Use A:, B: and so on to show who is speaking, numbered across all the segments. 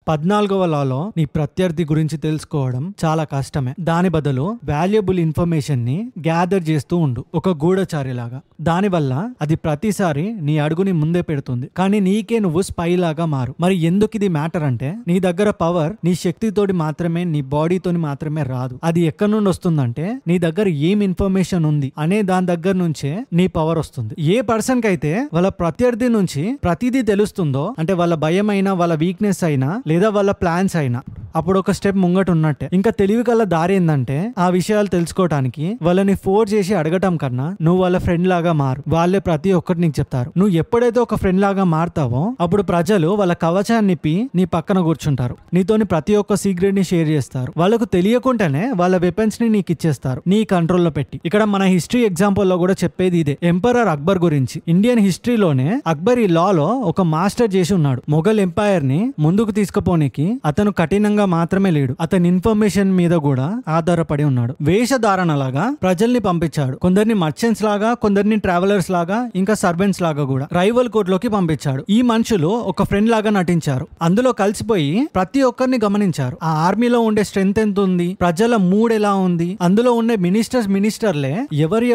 A: 14వ లాలో నీ ప్రత్యర్థి గురించి తెలుసుకోవడం చాలా కష్టమే. దాని బదులు వాల్యుబుల్ ఇన్ఫర్మేషన్ ని గ్యాదర్ చేస్తూ ఉండు, ఒక గూఢచారిలాగా. దానివల్ల అది ప్రతిసారి నీ అడుగుని ముందే పెడుతుంది, కానీ నీకే నువ్వు స్పై లాగా మారు. మరి ఎందుకు ఇది మ్యాటర్ అంటే, నీ దగ్గర పవర్ నీ శక్తితోటి మాత్రమే, నీ బాడీతోని మాత్రమే రాదు. అది ఎక్కడి నుండి వస్తుందంటే, నీ దగ్గర ఏం ఇన్ఫర్మేషన్ ఉంది అనే దాని దగ్గర నుంచే నీ పవర్ వస్తుంది. ఏ పర్సన్ కి అయితే వాళ్ళ ప్రత్యర్థి నుంచి ప్రతిదీ తెలుస్తుందో, అంటే వాళ్ళ భయం అయినా, వాళ్ళ వీక్నెస్ అయినా, లేదా వాళ్ళ ప్లాన్స్ అయినా, అప్పుడు ఒక స్టెప్ ముంగట ఉన్నట్టే. ఇంకా తెలివి కల్లా దారి ఏందంటే, ఆ విషయాలు తెలుసుకోవడానికి వాళ్ళని ఫోర్స్ చేసి అడగటం కన్నా నువ్వు వాళ్ళ ఫ్రెండ్ లాగా మారు. వాళ్ళే ప్రతి ఒక్కటి నీకు చెప్తారు. నువ్వు ఎప్పుడైతే ఒక ఫ్రెండ్ లాగా మారుతావో, అప్పుడు ప్రజలు వాళ్ళ కవచాన్ని నిప్పి నీ పక్కన కూర్చుంటారు. నీతోని ప్రతి ఒక్క సీక్రెట్ ని షేర్ చేస్తారు. వాళ్ళకు తెలియకుండానే వాళ్ళ వెపన్స్ ని నీకు ఇచ్చేస్తారు, నీ కంట్రోల్లో పెట్టి. ఇక్కడ మన హిస్టరీ ఎగ్జాంపుల్ లో కూడా చెప్పేది ఇదే. ఎంపరర్ అక్బర్ గురించి. ఇండియన్ హిస్టరీలోనే అక్బర్ ఈ లాలో ఒక మాస్టర్ చేసి ఉన్నాడు. మొఘల్ ఎంపైర్ ని ముందుకు తీసుకుపోనికి అతను కఠినంగా మాత్రమే లేడు, అతని ఇన్ఫర్మేషన్ మీద కూడా ఆధారపడి ఉన్నాడు. వేషధారణ లాగా ప్రజల్ని పంపించాడు. కొందరిని మర్చెంట్స్ లాగా, కొందరిని ట్రావెలర్స్ లాగా, ఇంకా సర్వెంట్స్ లాగా కూడా రైవల్ కోర్ట్ లోకి పంపించాడు. ఈ మనుషులు ఒక ఫ్రెండ్ లాగా నటించారు. అందులో కలిసిపోయి ప్రతి ఒక్కరిని గమనించారు. ఆ ఆర్మీలో ఉండే స్ట్రెంత్ ఎంత ఉంది, ప్రజల మూడ్ ఎలా ఉంది, అందులో ఉండే మినిస్టర్లే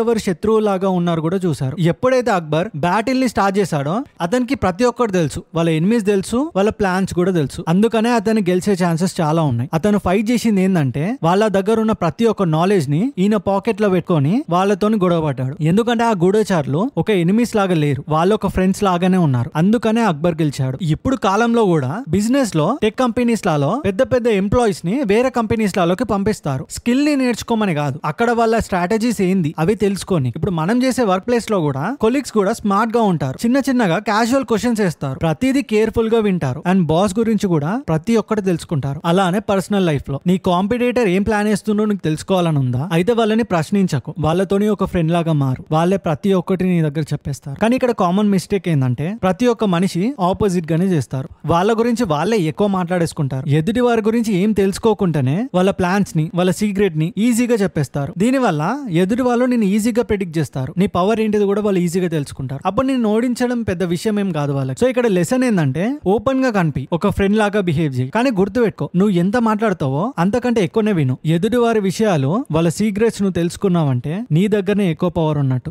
A: ఎవరి శత్రువులాగా ఉన్నారు కూడా చూశారు. ఎప్పుడైతే అక్బర్ బ్యాటిల్ ని స్టార్ట్ చేశాడో, అతనికి ప్రతి ఒక్కరు తెలుసు, వాళ్ళ ఎనిమీస్ తెలుసు, వాళ్ళ ప్లాన్స్ కూడా తెలుసు. అందుకనే అతను గెలిచే ఛాన్సెస్ చాలా ఉన్నాయి. అతను ఫైట్ చేసింది ఏంటంటే, వాళ్ళ దగ్గర ఉన్న ప్రతి ఒక్క నాలెడ్జ్ ని ఈయన పాకెట్ లో పెట్టుకొని వాళ్ళతోని గొడవపడ్డాడు. ఎందుకంటే ఆ గూఢచారులు ఒక ఎనిమీస్ లాగా లేరు, వాళ్ళు ఒక ఫ్రెండ్స్ లాగానే ఉన్నారు. అందుకనే అక్బర్ గెలిచాడు. ఇప్పుడు కాలంలో కూడా బిజినెస్ లో టెక్ కంపెనీస్ లలో పెద్ద ఎంప్లాయీస్ ని వేరే కంపెనీస్ లలోకి పంపిస్తారు. స్కిల్ ని నేర్చుకోమని కాదు, అక్కడ వాళ్ళ స్ట్రాటజీస్ ఏంది అవి తెలుసుకొని. ఇప్పుడు మనం చేసే వర్క్ ప్లేస్ లో కూడా కొలీగ్స్ కూడా స్మార్ట్ గా ఉంటారు. చిన్నగా క్యాజువల్ క్వశ్చన్స్ వేస్తారు, ప్రతిదీ కేర్ఫుల్ గా వింటారు, అండ్ బాస్ గురించి కూడా ప్రతి ఒక్కటి తెలుసుకుంటారు. అలానే పర్సనల్ లైఫ్ లో నీ కాంపిటేటర్ ఏం ప్లాన్ వేస్తుండో నీకు తెలుసుకోవాలని ఉందా, అయితే వాళ్ళని ప్రశ్నించకు, వాళ్ళతోని ఒక ఫ్రెండ్ లాగా మారు. వాళ్ళే ప్రతి ఒక్కటి నీ దగ్గర చెప్పేస్తారు. కానీ ఇక్కడ కామన్ మిస్టేక్ ఏంటంటే, ప్రతి ఒక్క మనిషి ఆపోజిట్ గానే చేస్తారు. వాళ్ళ గురించి వాళ్ళే ఎక్కువ మాట్లాడేసుకుంటారు. ఎదుటి వారి గురించి ఏం తెలుసుకోకుండానే వాళ్ళ ప్లాన్స్ ని, వాళ్ళ సీక్రెట్ ని ఈజీగా చెప్పేస్తారు. దీనివల్ల ఎదుటి వాళ్ళు నేను ఈజీగా ప్రెడిక్ట్ చేస్తారు. నీ పవర్ ఏంటిది కూడా వాళ్ళు ఈజీగా తెలుసుకుంటారు. అప్పుడు నేను ఓడించడం పెద్ద విషయం ఏం కాదు వాళ్ళకి. సో ఇక్కడ లెసన్ ఏంటంటే, ఓపెన్ గా కనిపి, ఒక ఫ్రెండ్ లాగా బిహేవ్ చేయి, కానీ గుర్తు పెట్టుకో, నువ్వు ఎంత మాట్లాడతావో అంతకంటే ఎక్కువనే విను. ఎదుటి వారి విషయాలు, వాళ్ళ సీక్రెట్స్ నువ్వు తెలుసుకున్నావంటే నీ దగ్గరనే ఎక్కువ పవర్ ఉన్నట్టు.